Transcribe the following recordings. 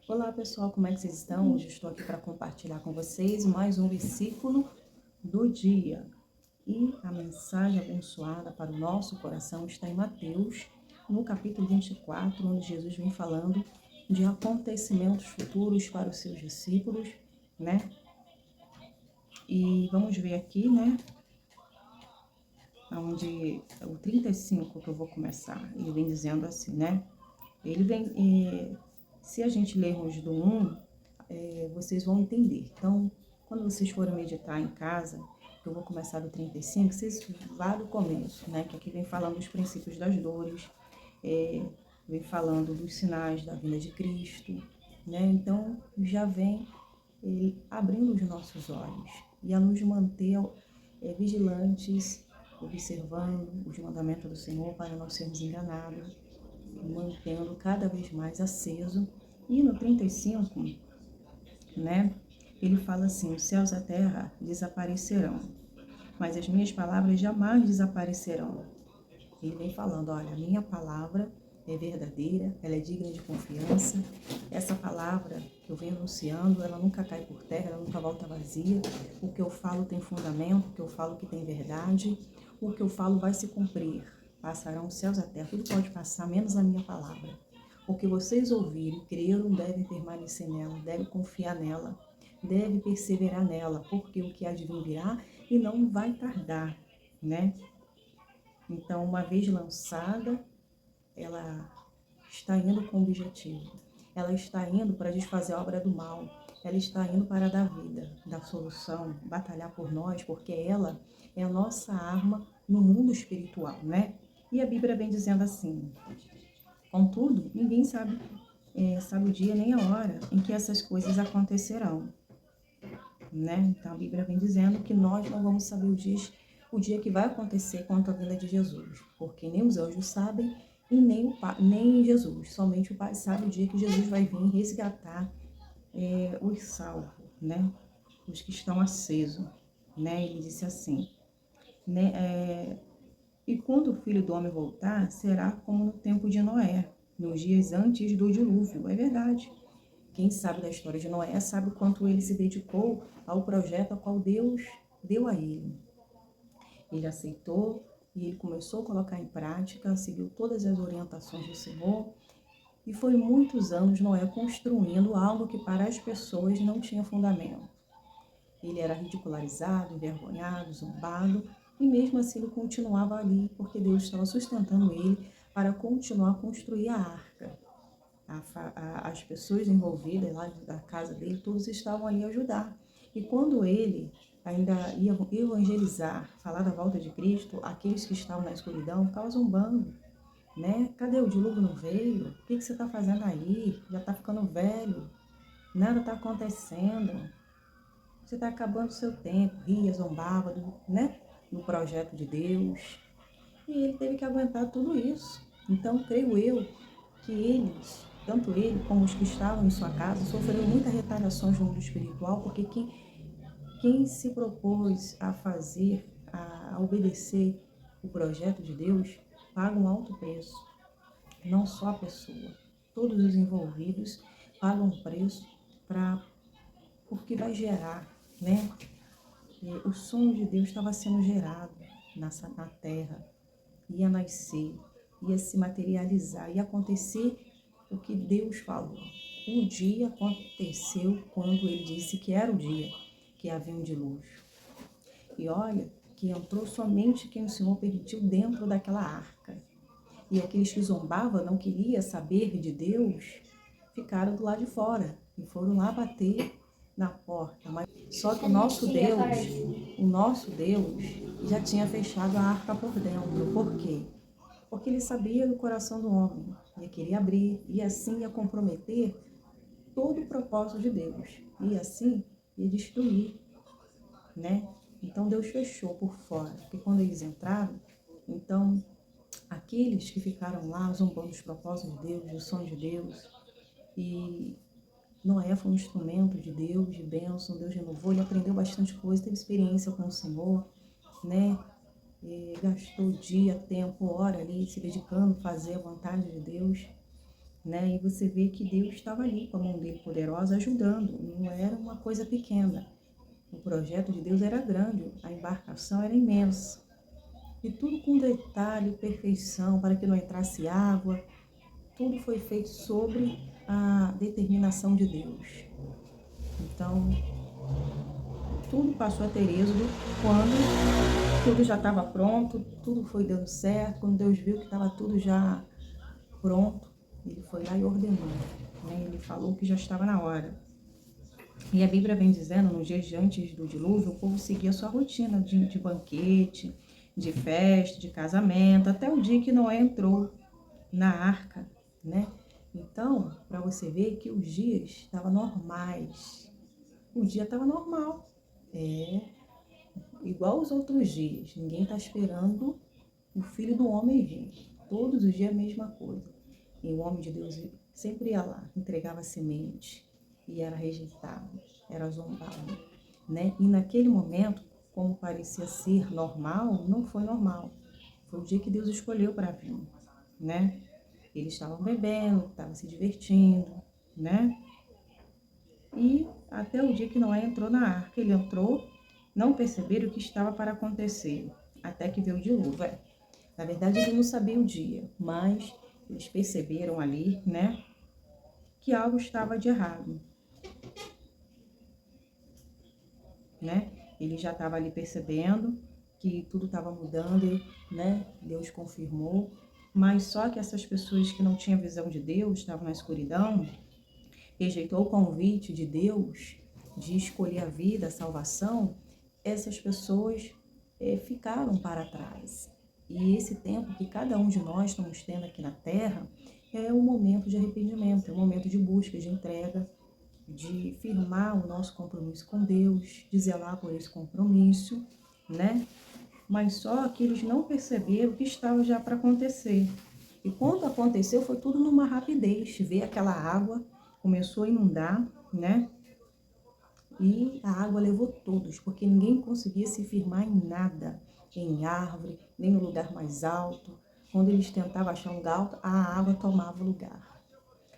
Olá pessoal, como é que vocês estão? Hoje estou aqui para compartilhar com vocês mais um versículo do dia. E a mensagem abençoada para o nosso coração está em Mateus, no capítulo 24, onde Jesus vem falando de acontecimentos futuros para os seus discípulos, né? E vamos ver aqui, né? Onde o 35 que eu vou começar, ele vem dizendo assim, né? Ele vem, se a gente lermos do 1, vocês vão entender. Então, quando vocês forem meditar em casa, eu vou começar do 35, vocês vá do começo, né? Que aqui vem falando dos princípios das dores, vem falando dos sinais da vinda de Cristo, né? Então, já vem ele abrindo os nossos olhos e a nos manter vigilantes, observando os mandamentos do Senhor para não sermos enganados, mantendo cada vez mais aceso. E no 35, né, ele fala assim: os céus e a terra desaparecerão, mas as minhas palavras jamais desaparecerão. Ele vem falando: olha, a minha palavra é verdadeira, ela é digna de confiança. Essa palavra que eu venho anunciando, ela nunca cai por terra, ela nunca volta vazia. O que eu falo tem fundamento, o que eu falo que tem verdade, o que eu falo vai se cumprir. Passarão os céus e a terra, tudo pode passar, menos a minha palavra. O que vocês ouvirem e creram devem permanecer nela, devem confiar nela, devem perseverar nela, porque o que há de vir virá e não vai tardar, né? Então, uma vez lançada, ela está indo com objetivo. Ela está indo para desfazer a obra do mal. Ela está indo para dar vida, dar solução, batalhar por nós, porque ela é a nossa arma no mundo espiritual, né? E a Bíblia vem dizendo assim: contudo, ninguém sabe o dia nem a hora em que essas coisas acontecerão, né? Então a Bíblia vem dizendo que nós não vamos saber o dia que vai acontecer quanto à vinda de Jesus, porque nem os anjos sabem e nem o Pai, nem Jesus, somente o Pai sabe o dia que Jesus vai vir resgatar os salvos, né? Os que estão acesos, né? Ele disse assim, né? E quando o Filho do Homem voltar, será como no tempo de Noé, nos dias antes do dilúvio. É verdade. Quem sabe da história de Noé sabe o quanto ele se dedicou ao projeto a qual Deus deu a ele. Ele aceitou e ele começou a colocar em prática, seguiu todas as orientações do Senhor e foi muitos anos Noé construindo algo que para as pessoas não tinha fundamento. Ele era ridicularizado, envergonhado, zombado e mesmo assim ele continuava ali porque Deus estava sustentando ele para continuar a construir a arca. As pessoas envolvidas lá da casa dele, todos estavam ali a ajudar. E quando ele ainda ia evangelizar, falar da volta de Cristo, aqueles que estavam na escuridão ficavam zombando, né? Cadê o dilúvio não veio? O que você está fazendo aí? Já está ficando velho, nada está acontecendo, você está acabando o seu tempo. Ria, zombava, né? Do projeto de Deus. E ele teve que aguentar tudo isso. Então, creio eu que eles, tanto ele como os que estavam em sua casa, sofreram muitas retaliações no mundo espiritual, porque quem se propôs a fazer, a obedecer o projeto de Deus, paga um alto preço. Não só a pessoa, todos os envolvidos pagam um preço porque vai gerar, né? E o sonho de Deus estava sendo gerado na terra, ia nascer, ia se materializar, ia acontecer o que Deus falou. O dia aconteceu quando ele disse que era o dia que havia um dilúvio. E olha que entrou somente quem o Senhor permitiu dentro daquela arca. E aqueles que zombavam, não queriam saber de Deus, ficaram do lado de fora e foram lá bater na porta. Mas só que o nosso Deus já tinha fechado a arca por dentro. Por quê? Porque ele sabia do coração do homem, ia querer abrir, e assim ia comprometer todo o propósito de Deus, e assim ia destruir, né? Então Deus fechou por fora, porque quando eles entraram, então aqueles que ficaram lá zombando dos propósitos de Deus, do sonho de Deus, e Noé foi um instrumento de Deus, de bênção, Deus renovou, ele aprendeu bastante coisa, teve experiência com o Senhor, né? E gastou dia, tempo, hora ali, se dedicando a fazer a vontade de Deus. né? E você vê que Deus estava ali com a mão dele poderosa ajudando, não era uma coisa pequena. O projeto de Deus era grande, a embarcação era imensa. E tudo com detalhe, perfeição, para que não entrasse água. Tudo foi feito sobre a determinação de Deus. Então, tudo passou a ter êxodo quando tudo já estava pronto, tudo foi dando certo. Quando Deus viu que estava tudo já pronto, ele foi lá e ordenou, né? Ele falou que já estava na hora. E a Bíblia vem dizendo, nos dias antes do dilúvio, o povo seguia a sua rotina de banquete, de festa, de casamento, até o dia que Noé entrou na arca, né? Então, para você ver que os dias estavam normais. O dia estava normal. Igual os outros dias. Ninguém está esperando o Filho do Homem vir. Todos os dias a mesma coisa. E o homem de Deus sempre ia lá, entregava semente e era rejeitado, era zombado, né? E naquele momento, como parecia ser normal, não foi normal. Foi o dia que Deus escolheu para vir, né? Eles estavam bebendo, estavam se divertindo, né? E até o dia que Noé entrou na arca, ele entrou, não perceberam o que estava para acontecer, até que veio o dilúvio. Na verdade, eles não sabiam o dia, mas eles perceberam ali, né, que algo estava de errado, né? Ele já estava ali percebendo que tudo estava mudando, né? Deus confirmou, mas só que essas pessoas que não tinham visão de Deus, estavam na escuridão, rejeitou o convite de Deus de escolher a vida, a salvação, essas pessoas ficaram para trás. E esse tempo que cada um de nós estamos tendo aqui na Terra é um momento de arrependimento, é um momento de busca, de entrega, de firmar o nosso compromisso com Deus, de zelar por esse compromisso, né? Mas só que eles não perceberam o que estava já para acontecer. E quando aconteceu, foi tudo numa rapidez. Ver aquela água, começou a inundar, né? E a água levou todos, porque ninguém conseguia se firmar em nada, em árvore, nem no lugar mais alto. Quando eles tentavam achar um lugar alto, a água tomava o lugar.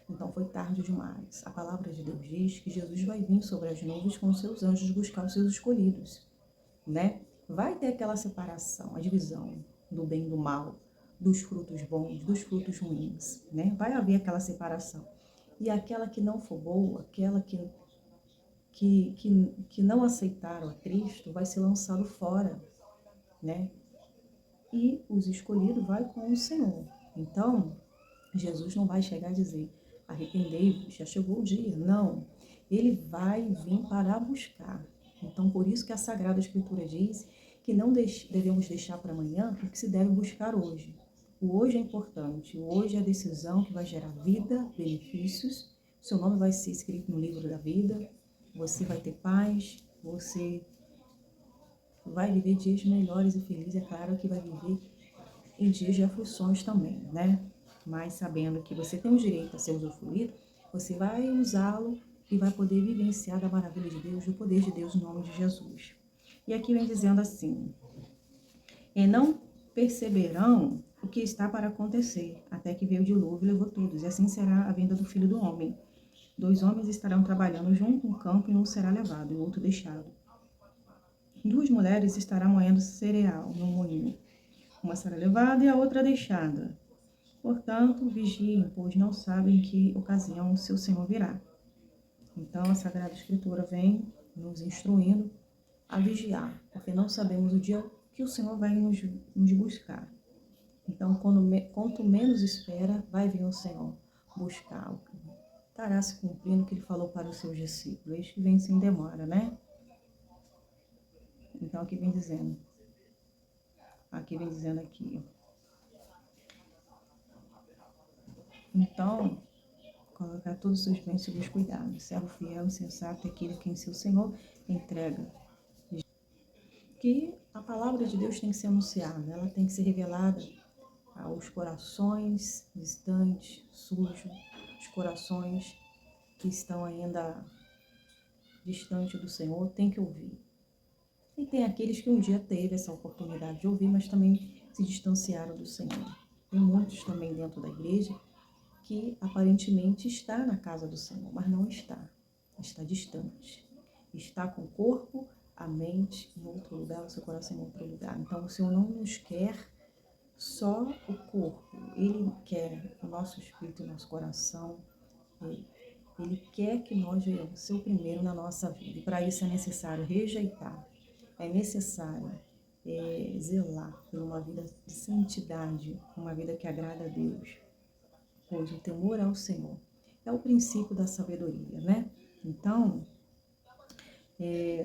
Então foi tarde demais. A palavra de Deus diz que Jesus vai vir sobre as nuvens com os seus anjos buscar os seus escolhidos, né? Vai ter aquela separação, a divisão do bem e do mal, dos frutos bons, dos frutos ruins, né? Vai haver aquela separação. E aquela que não for boa, aquela que não aceitaram a Cristo, vai ser lançado fora, né? E os escolhidos vai com o Senhor. Então, Jesus não vai chegar a dizer, arrependei-vos, já chegou o dia. Não, ele vai vir para buscar. Então, por isso que a Sagrada Escritura diz que não devemos deixar para amanhã o que se deve buscar hoje. O hoje é importante, o hoje é a decisão que vai gerar vida, benefícios, seu nome vai ser escrito no livro da vida, você vai ter paz, você vai viver dias melhores e felizes, é claro que vai viver em dias de aflições também, né? Mas sabendo que você tem o direito a ser usufruído, você vai usá-lo e vai poder vivenciar da maravilha de Deus, do poder de Deus, no nome de Jesus. E aqui vem dizendo assim, e não perceberão o que está para acontecer, até que veio o dilúvio e levou todos, e assim será a vinda do Filho do Homem. 2 homens estarão trabalhando junto, um campo, e um será levado, e o outro deixado. 2 mulheres estarão moendo cereal no moinho, uma será levada e a outra deixada. Portanto, vigiem, pois não sabem que ocasião o seu Senhor virá. Então, a Sagrada Escritura vem nos instruindo a vigiar, porque não sabemos o dia que o Senhor vai nos buscar. Então, quanto menos espera, vai vir o Senhor buscar. Estará se cumprindo o que ele falou para os seus discípulos. Eis que vem sem demora, né? Então, aqui vem dizendo aqui. Então, colocar todos os seus bens sob os cuidados. Servo fiel e sensato é aquele que em seu Senhor entrega. Que a palavra de Deus tem que ser anunciada, ela tem que ser revelada aos corações distantes, sujos, os corações que estão ainda distantes do Senhor, tem que ouvir. E tem aqueles que um dia teve essa oportunidade de ouvir, mas também se distanciaram do Senhor. Tem muitos também dentro da igreja que aparentemente está na casa do Senhor, mas não está. Está distante. Está com o corpo, a mente em outro lugar, o seu coração em outro lugar. Então, o Senhor não nos quer só o corpo. Ele quer o nosso espírito e o nosso coração. Ele quer que nós venhamos ser o primeiro na nossa vida. E para isso é necessário rejeitar. É necessário zelar por uma vida de santidade, uma vida que agrada a Deus. Pois o temor ao Senhor é o princípio da sabedoria, né? Então,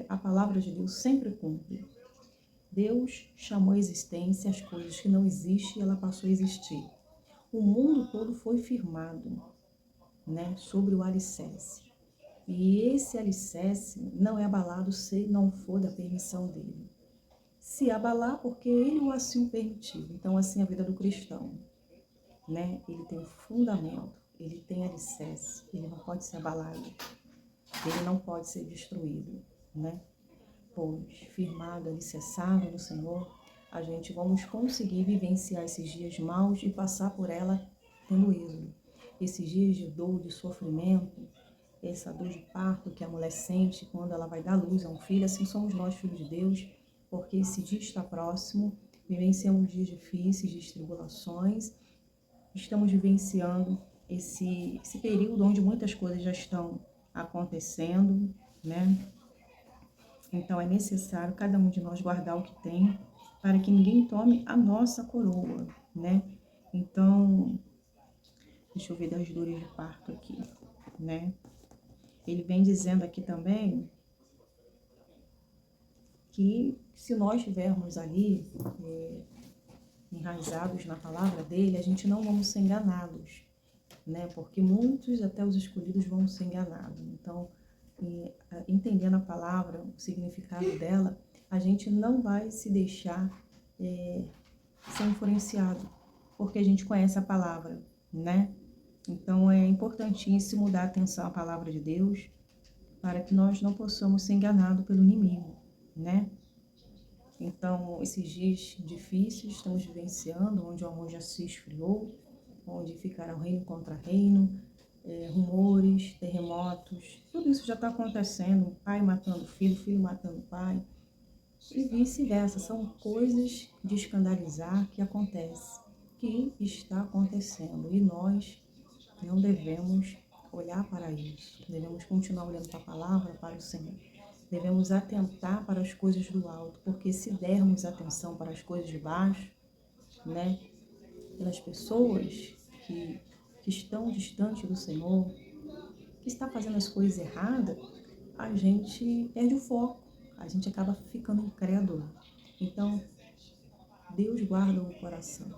a palavra de Deus sempre cumpre. Deus chamou à existência as coisas que não existem e ela passou a existir. O mundo todo foi firmado, né, sobre o alicerce. E esse alicerce não é abalado se não for da permissão dele. Se abalar, porque ele o assim o permitiu. Então, assim é a vida do cristão, né? Ele tem fundamento, ele tem alicerce, ele não pode ser abalado, ele não pode ser destruído, né? Pois, firmado, alicerçado no Senhor, a gente vamos conseguir vivenciar esses dias maus e passar por ela tendo êxito. Esses dias de dor, de sofrimento, essa dor de parto que a mulher sente quando ela vai dar luz a um filho, assim somos nós, filhos de Deus, porque esse dia está próximo, vivenciamos dias difíceis, de tribulações, estamos vivenciando esse período onde muitas coisas já estão acontecendo, né? Então é necessário cada um de nós guardar o que tem para que ninguém tome a nossa coroa, né? Então, deixa eu ver das dores de parto aqui, né? Ele vem dizendo aqui também que se nós estivermos ali enraizados na palavra dele, a gente não vamos ser enganados, né? Porque muitos, até os escolhidos, vão ser enganados. Então, entendendo a palavra, o significado dela, a gente não vai se deixar ser influenciado, porque a gente conhece a palavra, né? Então, é importantíssimo dar atenção à palavra de Deus para que nós não possamos ser enganados pelo inimigo, né? Então, esses dias difíceis estamos vivenciando, onde o amor já se esfriou, onde ficará reino contra reino, rumores, terremotos, tudo isso já está acontecendo, pai matando filho, filho matando pai, e vice-versa. São coisas de escandalizar que acontecem, que está acontecendo, e nós não devemos olhar para isso, devemos continuar olhando para a palavra, para o Senhor. Devemos atentar para as coisas do alto, porque se dermos atenção para as coisas de baixo, né, pelas pessoas que estão distante do Senhor, que está fazendo as coisas erradas, a gente perde o foco, a gente acaba ficando incrédulo. Então, Deus guarda o coração.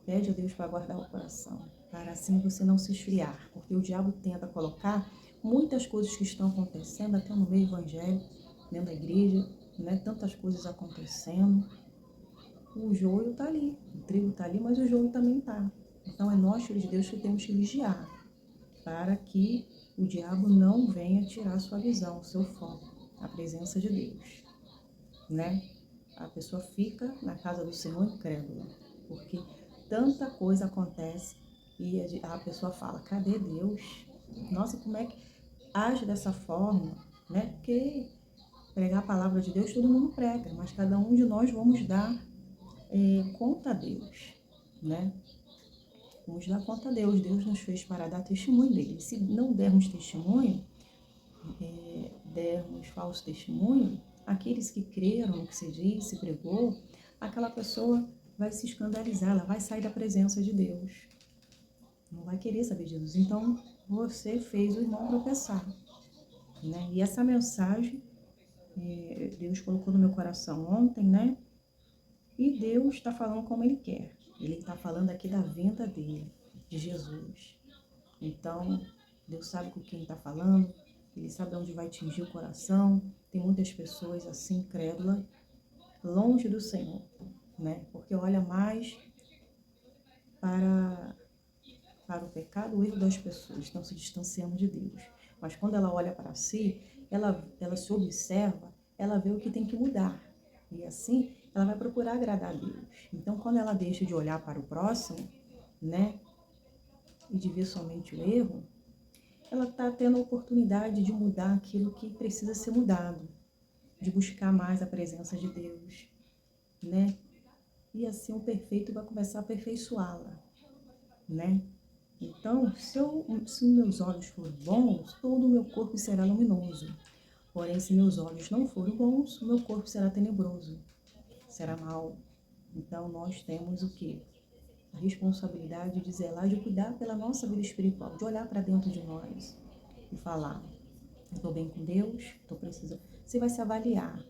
Pede a Deus para guardar o coração, para assim você não se esfriar, porque o diabo tenta colocar muitas coisas que estão acontecendo, até no meio evangélico, dentro da igreja, né? Tantas coisas acontecendo. O joio está ali, o trigo está ali, mas o joio também está. Então é nós, filhos de Deus, que temos que vigiar, para que o diabo não venha tirar a sua visão, o seu foco, a presença de Deus, né? A pessoa fica na casa do Senhor incrédula, porque tanta coisa acontece e a pessoa fala, cadê Deus? Nossa, como é que age dessa forma, né? Porque pregar a palavra de Deus todo mundo prega, mas cada um de nós vamos dar conta a Deus, né? Vamos dar conta a Deus. Deus nos fez para dar testemunho dele. Se não dermos testemunho, dermos falso testemunho, aqueles que creram no que se disse, pregou, aquela pessoa vai se escandalizar, ela vai sair da presença de Deus. Não vai querer saber de Jesus. Então, você fez o irmão tropeçar, né? E essa mensagem, Deus colocou no meu coração ontem, né? E Deus está falando como Ele quer. Ele está falando aqui da vinda dele, de Jesus. Então, Deus sabe com quem está falando, Ele sabe onde vai atingir o coração. Tem muitas pessoas assim, crédulas, longe do Senhor, né? Porque olha mais para o pecado, o erro das pessoas, estão se distanciando de Deus. Mas quando ela olha para si, ela se observa, ela vê o que tem que mudar. E assim, ela vai procurar agradar a Deus. Então, quando ela deixa de olhar para o próximo, né? e de ver somente o erro, ela está tendo a oportunidade de mudar aquilo que precisa ser mudado, de buscar mais a presença de Deus, né? E assim o perfeito vai começar a aperfeiçoá-la, né? Então, se os meus olhos forem bons, todo o meu corpo será luminoso. Porém, se meus olhos não forem bons, o meu corpo será tenebroso, será mau. Então, nós temos o quê? A responsabilidade de zelar, de cuidar pela nossa vida espiritual, de olhar para dentro de nós e falar: eu estou bem com Deus, estou precisando. Você vai se avaliar.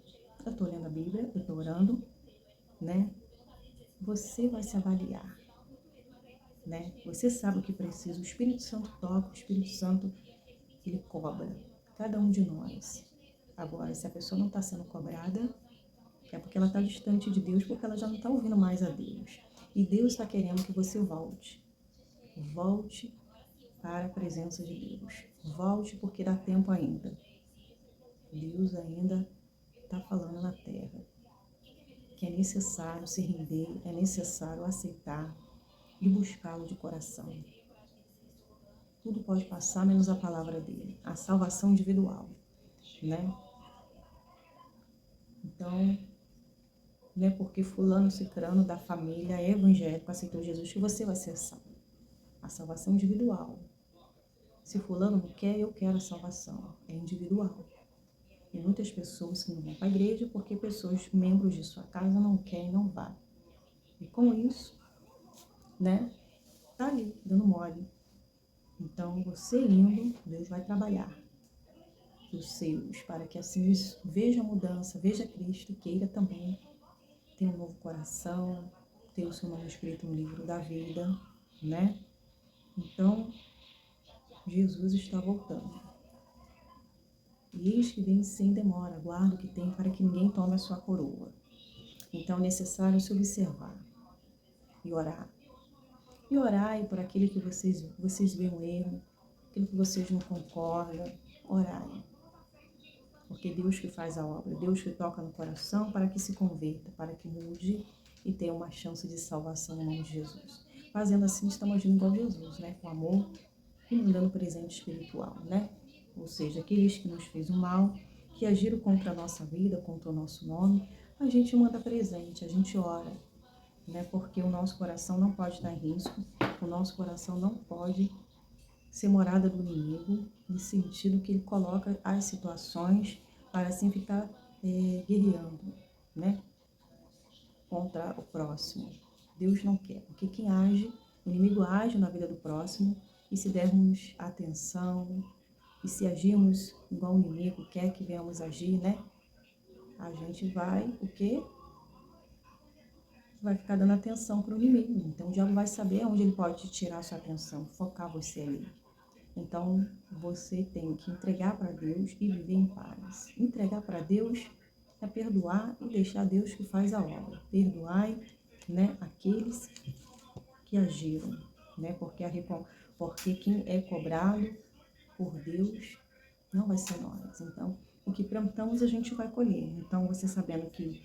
Eu estou lendo a Bíblia, eu estou orando, né? Você vai se avaliar, né? Você sabe o que precisa. O Espírito Santo toca, o Espírito Santo, ele cobra cada um de nós. Agora, se a pessoa não está sendo cobrada, é porque ela está distante de Deus, porque ela já não está ouvindo mais a Deus. E Deus está querendo que você volte. Volte para a presença de Deus. Volte porque dá tempo ainda. Deus ainda está falando na terra que é necessário se render, é necessário aceitar e buscá-lo de coração. Tudo pode passar menos a palavra dele, a salvação individual, né? Então, não é porque fulano, cicrano da família é evangélico, aceitou Jesus, que você vai ser salvo. A salvação individual. Se fulano não quer, eu quero a salvação. É individual. E muitas pessoas que não vão para a igreja porque pessoas, membros de sua casa, não querem, não vão. E com isso, né, tá ali, dando mole. Então, você indo, Deus vai trabalhar os seus, para que assim veja a mudança, veja Cristo, queira também ter um novo coração, ter o seu nome escrito no livro da vida, né? Então, Jesus está voltando. E eis que vem sem demora, aguardo que tem para que ninguém tome a sua coroa. Então é necessário se observar e orar. E orai por aquilo que vocês veem um erro, aquilo que vocês não concordam, orai. Porque Deus que faz a obra, Deus que toca no coração para que se converta, para que mude e tenha uma chance de salvação no nome de Jesus. Fazendo assim, estamos agindo igual Jesus, né? Com amor e mandando presente espiritual, né? Ou seja, aqueles que nos fez o mal, que agiram contra a nossa vida, contra o nosso nome, a gente manda presente, a gente ora, né? Porque o nosso coração não pode estar em risco, o nosso coração não pode ser morada do inimigo, no sentido que ele coloca as situações para assim ficar guerreando, né? Contra o próximo. Deus não quer, porque quem age, o inimigo age na vida do próximo, e se dermos atenção, e se agirmos igual o inimigo quer que venhamos agir, né? A gente vai, o quê? Vai ficar dando atenção para o inimigo. Então o diabo vai saber onde ele pode tirar a sua atenção, focar você ali. Então você tem que entregar para Deus e viver em paz. Entregar para Deus é perdoar e deixar Deus que faz a obra. Perdoai, né, aqueles que agiram, né? Porque quem é cobrado por Deus não vai ser nós. Então, o que plantamos a gente vai colher. Então, você sabendo que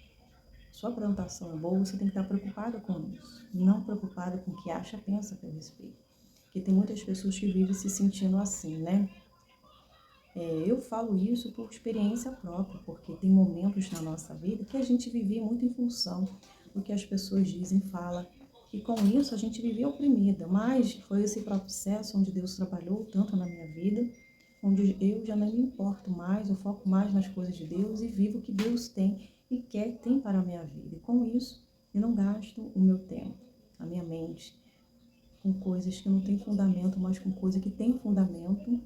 sua plantação é boa, você tem que estar preocupada com isso. Não preocupada com o que acha, pensa a teu respeito. Porque tem muitas pessoas que vivem se sentindo assim, né? Eu falo isso por experiência própria, porque tem momentos na nossa vida que a gente vivia muito em função do que as pessoas dizem, falam. E com isso a gente vivia oprimida, mas foi esse processo onde Deus trabalhou tanto na minha vida, onde eu já não me importo mais, eu foco mais nas coisas de Deus e vivo o que Deus tem e tem para a minha vida. E com isso eu não gasto o meu tempo, a minha mente, com coisas que não têm fundamento, mas com coisas que têm fundamento.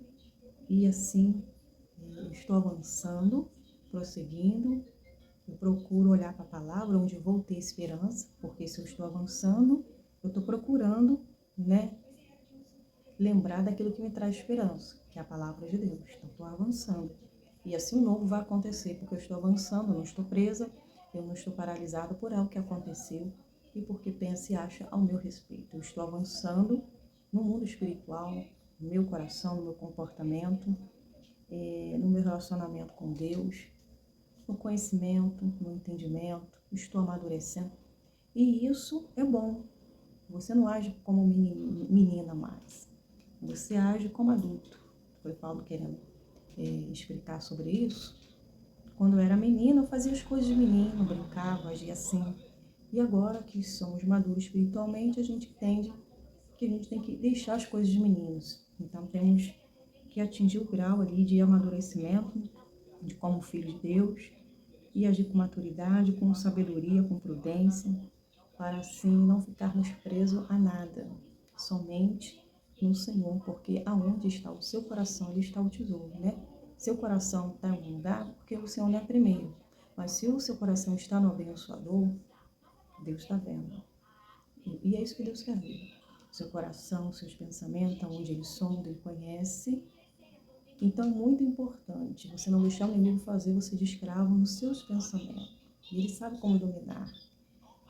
E assim, eu estou avançando, prosseguindo, eu procuro olhar para a palavra onde vou ter esperança, porque se eu estou avançando, eu estou procurando, né, lembrar daquilo que me traz esperança, que é a palavra de Deus. Então, estou avançando. E assim o novo vai acontecer, porque eu estou avançando, eu não estou presa, eu não estou paralisada por algo que aconteceu e porque pensa e acha ao meu respeito. Eu estou avançando no mundo espiritual, no meu coração, no meu comportamento, no meu relacionamento com Deus, no conhecimento, no entendimento, estou amadurecendo. E isso é bom. Você não age como menina mais. você age como adulto. Foi Paulo querendo explicar sobre isso. Quando eu era menina, eu fazia as coisas de menino, brincava, agia assim. E agora que somos maduros espiritualmente, a gente entende que a gente tem que deixar as coisas de meninos. Então, temos que atingir o grau ali de amadurecimento, de como filho de Deus, e agir com maturidade, com sabedoria, com prudência, para assim não ficarmos presos a nada, somente no Senhor, porque aonde está o seu coração, ali está o tesouro, né? Seu coração está em algum lugar, porque o Senhor é primeiro. Mas se o seu coração está no abençoador, Deus está vendo. E é isso que Deus quer ver. Seu coração, seus pensamentos, onde Ele sonda, Ele conhece. Então é muito importante você não deixar o inimigo fazer você de escravo nos seus pensamentos. E ele sabe como dominar.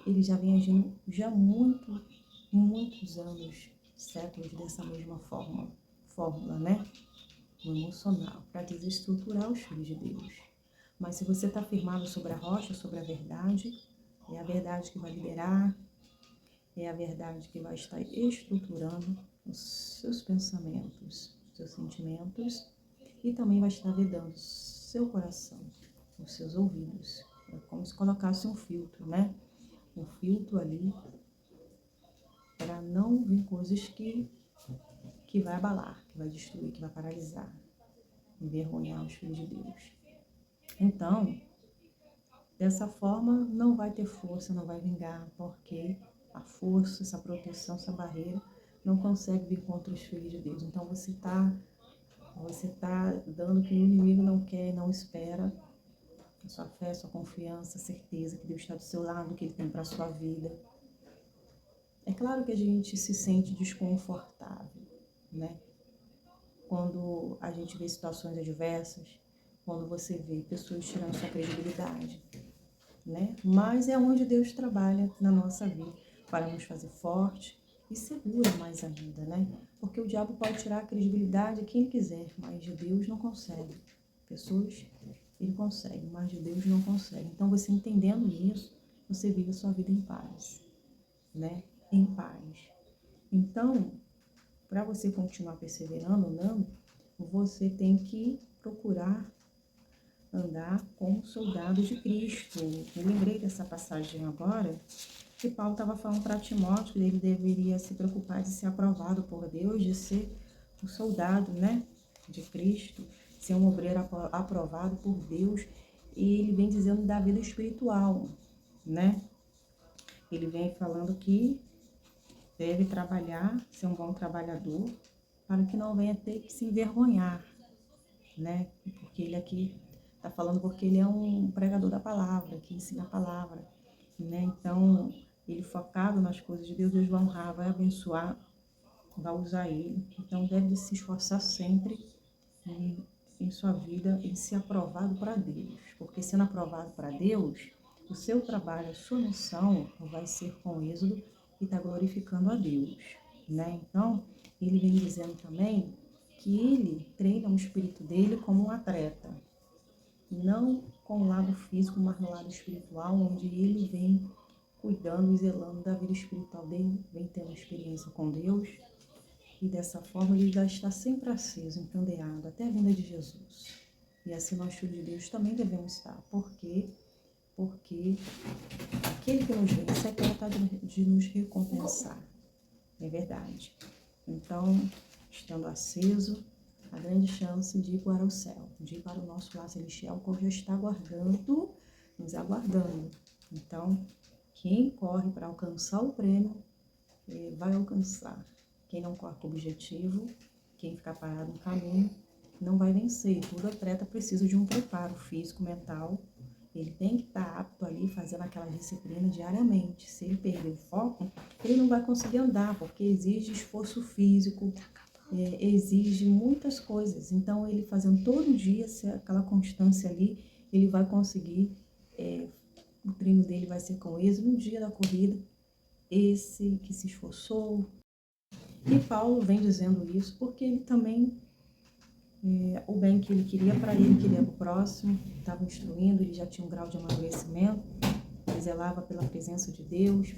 Ele já vem agindo já muitos anos, séculos dessa mesma fórmula, né? No emocional, para desestruturar os filhos de Deus. Mas se você está firmado sobre a rocha, sobre a verdade, é a verdade que vai liderar, é a verdade que vai estar estruturando os seus pensamentos, seus sentimentos, e também vai estar vedando seu coração, os seus ouvidos. É como se colocasse um filtro, né? Um filtro ali para não vir coisas que vai abalar, que vai destruir, que vai paralisar, envergonhar os filhos de Deus. Então, dessa forma, não vai ter força, não vai vingar, porque a força, essa proteção, essa barreira, não consegue vir contra os filhos de Deus. Então, você tá dando o que o inimigo não quer, não espera, a sua fé, a sua confiança, a certeza que Deus está do seu lado, que Ele tem para a sua vida. É claro que a gente se sente desconfortável, né? Quando a gente vê situações adversas, quando você vê pessoas tirando sua credibilidade, né? Mas é onde Deus trabalha na nossa vida para nos fazer forte e segura mais ainda, né? Porque o diabo pode tirar a credibilidade de quem ele quiser, mas de Deus não consegue. Pessoas, ele consegue, mas de Deus não consegue. Então, você entendendo isso, você vive a sua vida em paz, né? Em paz. Então, para você continuar perseverando, andando, você tem que procurar andar como soldados de Cristo. Eu lembrei dessa passagem agora, que Paulo estava falando para Timóteo que ele deveria se preocupar de ser aprovado por Deus, de ser um soldado, né, de Cristo, ser um obreiro aprovado por Deus. E ele vem dizendo da vida espiritual, né? Ele vem falando que deve trabalhar, ser um bom trabalhador, para que não venha ter que se envergonhar, né? Porque ele aqui está falando porque ele é um pregador da palavra, que ensina a palavra, né? Então, ele focado nas coisas de Deus, Deus vai honrar, vai abençoar, vai usar ele. Então, deve se esforçar sempre em sua vida em ser aprovado para Deus. Porque sendo aprovado para Deus, o seu trabalho, a sua missão vai ser com êxodo e está glorificando a Deus, né? Então, ele vem dizendo também que ele treina o espírito dele como um atleta, não com o lado físico, mas no lado espiritual, onde ele vem cuidando e zelando da vida espiritual dele, vem tendo experiência com Deus, e dessa forma ele já está sempre aceso, encandeado, até a vinda de Jesus. E assim nós, filhos de Deus, também devemos estar. Por quê? Porque aquele que nos vence é capaz de nos recompensar. É verdade. Então, estando aceso, a grande chance de ir para o céu, de ir para o nosso lar celestial, que já está aguardando, nos aguardando. Então, quem corre para alcançar o prêmio, vai alcançar. Quem não corre com o objetivo, quem ficar parado no caminho, não vai vencer. Todo atleta precisa de um preparo físico, mental. Ele tem que estar apto ali, fazendo aquela disciplina diariamente. Se ele perder o foco, ele não vai conseguir andar, porque exige esforço físico, exige muitas coisas. Então, ele fazendo todo dia, se aquela constância ali, ele vai conseguir, o treino dele vai ser com êxito no dia da corrida. Esse que se esforçou. E Paulo vem dizendo isso porque ele também, o bem que ele queria para ele, queria para o próximo, estava instruindo, ele já tinha um grau de amadurecimento, ele zelava pela presença de Deus,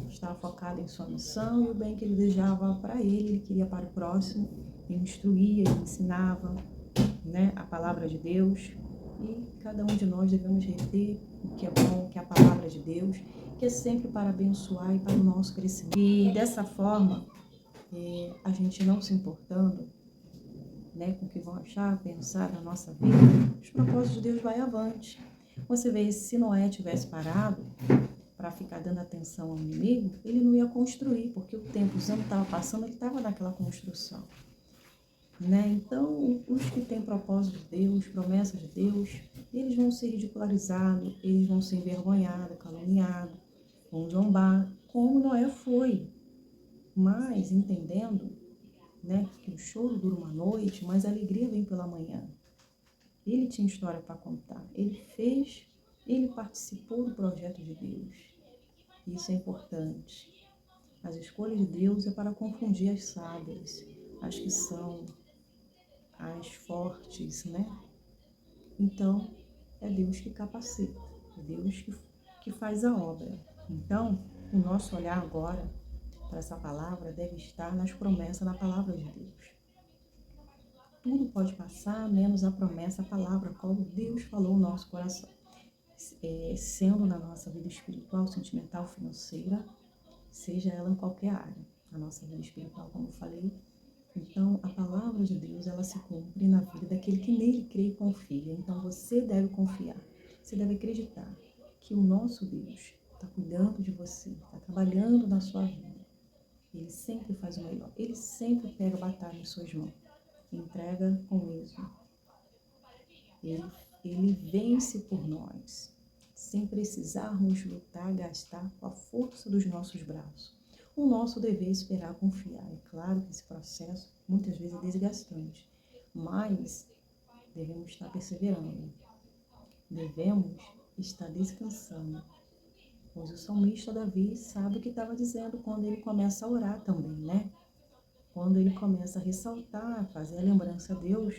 estava focado em sua missão e o bem que ele desejava para ele queria para o próximo. Ele instruía, ele ensinava, né, a palavra de Deus. E cada um de nós devemos reter o que é bom, que é a palavra de Deus, que é sempre para abençoar e para o nosso crescimento. E dessa forma, a gente não se importando, né, com o que vão achar, pensar na nossa vida, os propósitos de Deus vai avante. Você vê, se Noé tivesse parado para ficar dando atenção ao inimigo, ele não ia construir, porque o tempo, os anos estavam passando, ele estava naquela construção. Né? Então, os que têm propósito de Deus, promessas de Deus, eles vão ser ridicularizados, eles vão ser envergonhados, caluniados, vão zombar, como Noé foi. Mas entendendo, né, que o choro dura uma noite, mas a alegria vem pela manhã. Ele tinha história para contar, ele participou do projeto de Deus. Isso é importante. As escolhas de Deus é para confundir as sábias, as que são as fortes, né? Então, é Deus que capacita, é Deus que faz a obra. Então, o nosso olhar agora para essa palavra deve estar nas promessas na palavra de Deus. Tudo pode passar, menos a promessa, a palavra, qual Deus falou no nosso coração. Sendo na nossa vida espiritual, sentimental, financeira, seja ela em qualquer área. A nossa vida espiritual, como eu falei. Então, a palavra de Deus, ela se cumpre na vida daquele que nele crê e confia. Então, você deve confiar, você deve acreditar que o nosso Deus está cuidando de você, está trabalhando na sua vida. Ele sempre faz o melhor, ele sempre pega a batalha em suas mãos, entrega com êxito. Ele vence por nós, sem precisarmos lutar, gastar com a força dos nossos braços. O nosso dever é esperar, confiar. É claro que esse processo muitas vezes é desgastante, mas devemos estar perseverando. Devemos estar descansando. Pois o salmista Davi sabe o que estava dizendo quando ele começa a orar também, né? Quando ele começa a ressaltar, fazer a lembrança a Deus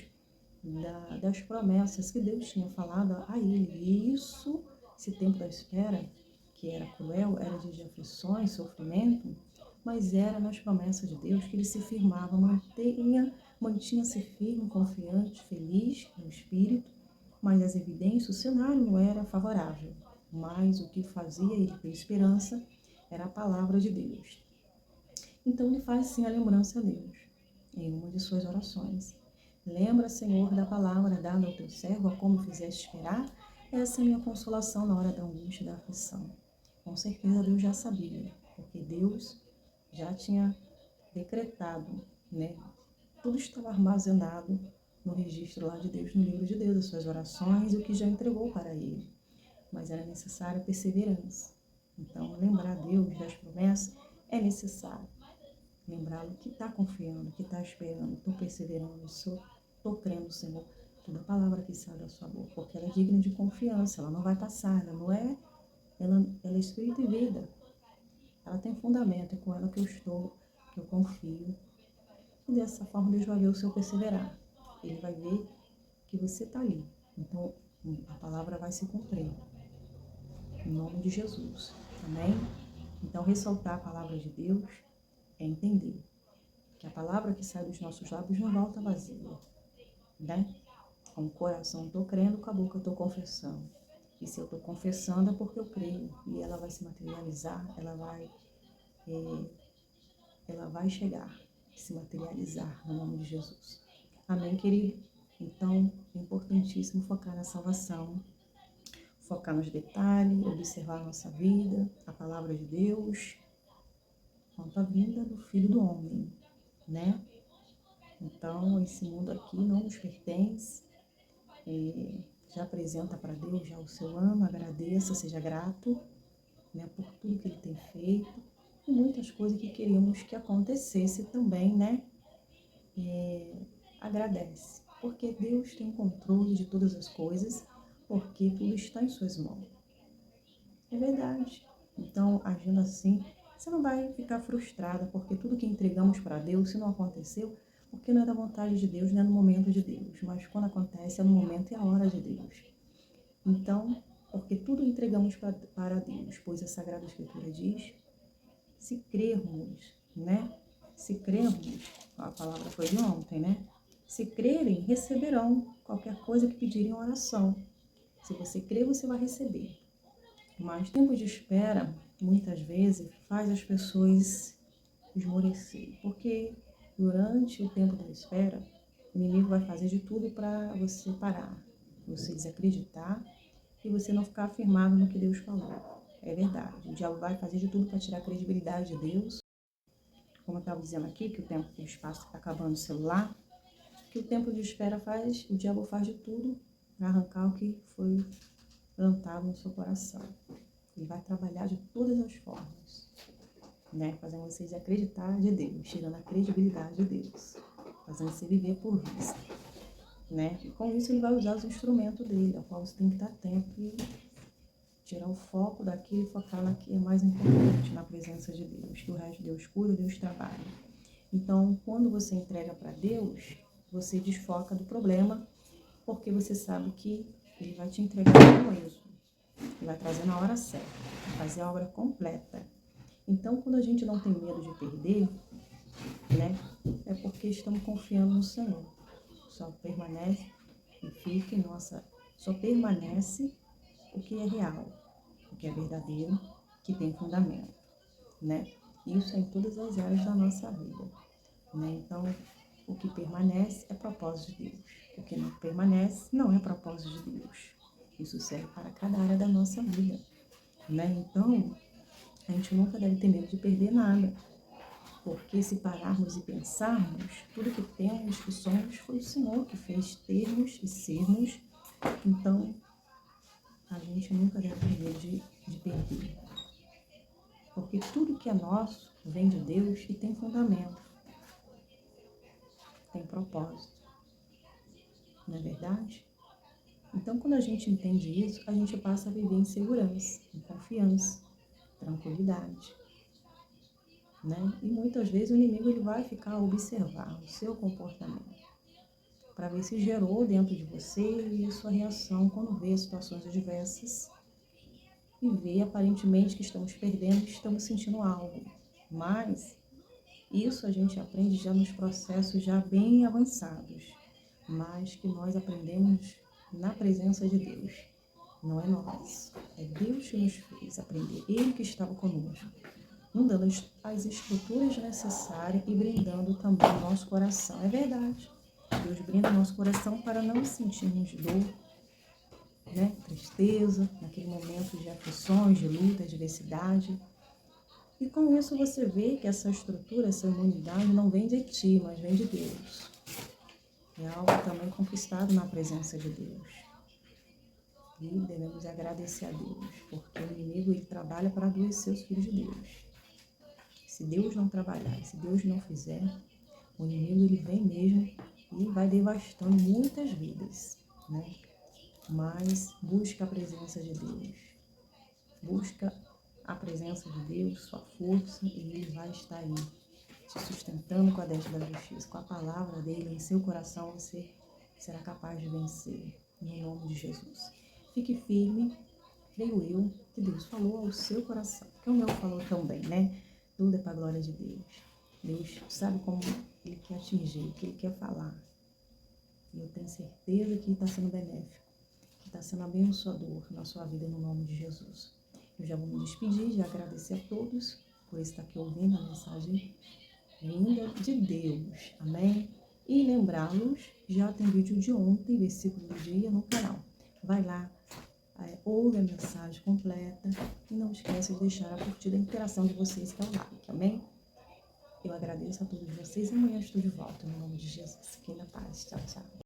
das promessas que Deus tinha falado a ele. E isso, esse tempo da espera, que era cruel, era de aflições, sofrimento, mas era nas promessas de Deus que ele se firmava, mantinha-se firme, confiante, feliz no espírito, mas as evidências, o cenário não era favorável, mas o que fazia ele ter esperança era a palavra de Deus. Então ele faz sim a lembrança a Deus, em uma de suas orações. Lembra, Senhor, da palavra dada ao teu servo, a como fizeste esperar? Essa é a minha consolação na hora da angústia e da aflição. Com certeza Deus já sabia, porque Deus já tinha decretado, né? Tudo estava armazenado no registro lá de Deus, no livro de Deus, as suas orações e o que já entregou para ele. Mas era necessária perseverança. Então, lembrar Deus das promessas é necessário. Lembrá-lo que está confiando, que está esperando, estou perseverando, estou crendo, Senhor, toda palavra que sai da sua boca, porque ela é digna de confiança, ela não vai passar, ela é espírito e vida. Ela tem fundamento, é com ela que eu confio. E dessa forma Deus vai ver o seu perseverar. Ele vai ver que você está ali. Então, a palavra vai se cumprir. Em nome de Jesus. Amém? Então, ressaltar a palavra de Deus é entender que a palavra que sai dos nossos lábios não volta vazia, né? Com o coração estou crendo, com a boca eu estou confessando. E se eu estou confessando é porque eu creio. E ela vai se materializar, ela vai chegar, se materializar no nome de Jesus. Amém, querido? Então, é importantíssimo focar na salvação, focar nos detalhes, observar a nossa vida, a palavra de Deus, quanto à vinda do Filho do Homem, né? Então, esse mundo aqui não nos pertence. Já apresenta para Deus já o seu ano, agradeça, seja grato, né, por tudo que Ele tem feito e muitas coisas que queríamos que acontecesse também, né? Agradece, porque Deus tem o controle de todas as coisas, porque tudo está em suas mãos. É verdade. Então, agindo assim, você não vai ficar frustrada, porque tudo que entregamos para Deus, se não aconteceu, porque não é da vontade de Deus, não é no momento de Deus, mas quando acontece é no momento e a hora de Deus. Então, porque tudo entregamos para Deus, pois a Sagrada Escritura diz se crermos, né? Se crermos, a palavra foi de ontem, né? Se crerem, receberão qualquer coisa que pedirem em oração. Se você crer, você vai receber. Mas o tempo de espera, muitas vezes, faz as pessoas esmorecer. Porque durante o tempo da espera, o inimigo vai fazer de tudo para você parar, você desacreditar e você não ficar afirmado no que Deus falou. É verdade. O diabo vai fazer de tudo para tirar a credibilidade de Deus. Como eu estava dizendo aqui, que o tempo e o espaço está acabando o celular, que o tempo de espera faz, o diabo faz de tudo para arrancar o que foi plantado no seu coração. Ele vai trabalhar de todas as formas, né? Fazendo vocês acreditar de Deus, tirando a credibilidade de Deus, fazendo você viver por vista, né? E com isso ele vai usar os instrumentos dele, ao qual você tem que dar tempo e tirar o foco daquilo e focar na que é mais importante, na presença de Deus, que o resto Deus cuida, Deus trabalha. Então, quando você entrega para Deus, você desfoca do problema, porque você sabe que Ele vai te entregar com isso. Ele vai trazer na hora certa, vai fazer a obra completa. Então, quando a gente não tem medo de perder, né, é porque estamos confiando no Senhor. Só permanece e fica em nossa... Só permanece o que é real, o que é verdadeiro, que tem fundamento, né? Isso é em todas as áreas da nossa vida, né? Então, o que permanece é propósito de Deus. O que não permanece não é propósito de Deus. Isso serve para cada área da nossa vida, né? Então, a gente nunca deve ter medo de perder nada. Porque se pararmos e pensarmos, tudo que temos, que somos, foi o Senhor que fez termos e sermos. Então, a gente nunca deve ter medo de perder. Porque tudo que é nosso vem de Deus e tem fundamento, tem propósito. Não é verdade? Então, quando a gente entende isso, a gente passa a viver em segurança, em confiança, tranquilidade, né? E muitas vezes o inimigo ele vai ficar a observar o seu comportamento, para ver se gerou dentro de você e a sua reação quando vê situações adversas e vê aparentemente que estamos perdendo, que estamos sentindo algo. Mas isso a gente aprende já nos processos já bem avançados, mas que nós aprendemos na presença de Deus. Não é nós, é Deus que nos fez aprender, Ele que estava conosco, nos dando as estruturas necessárias e brindando também o nosso coração. É verdade, Deus brinda o nosso coração para não sentirmos dor, né? Tristeza, naquele momento de aflições, de luta, de adversidade. E com isso você vê que essa estrutura, essa imunidade não vem de ti, mas vem de Deus. É algo também conquistado na presença de Deus. E devemos agradecer a Deus, porque o inimigo ele trabalha para adoecer os filhos de Deus. Se Deus não trabalhar, se Deus não fizer, o inimigo ele vem mesmo e vai devastando muitas vidas, né? Mas busca a presença de Deus. Busca a presença de Deus, sua força, e Ele vai estar aí, te sustentando com a destra da justiça, com a palavra dEle em seu coração, você será capaz de vencer, no nome de Jesus. Fique firme, creio eu, que Deus falou ao seu coração, que o meu falou também, né? Tudo é para a glória de Deus. Deus sabe como Ele quer atingir, o que Ele quer falar. E eu tenho certeza que está sendo benéfico, que está sendo abençoador na sua vida, no nome de Jesus. Eu já vou me despedir, já agradecer a todos por estar aqui ouvindo a mensagem vinda de Deus, amém? E lembrá-los, já tem vídeo de ontem, versículo do dia no canal. Vai lá, ouve a mensagem completa e não esquece de deixar a curtida, a interação de vocês, que é o like, amém? Eu agradeço a todos vocês e amanhã estou de volta, no nome de Jesus. Fiquem na paz. Tchau, tchau.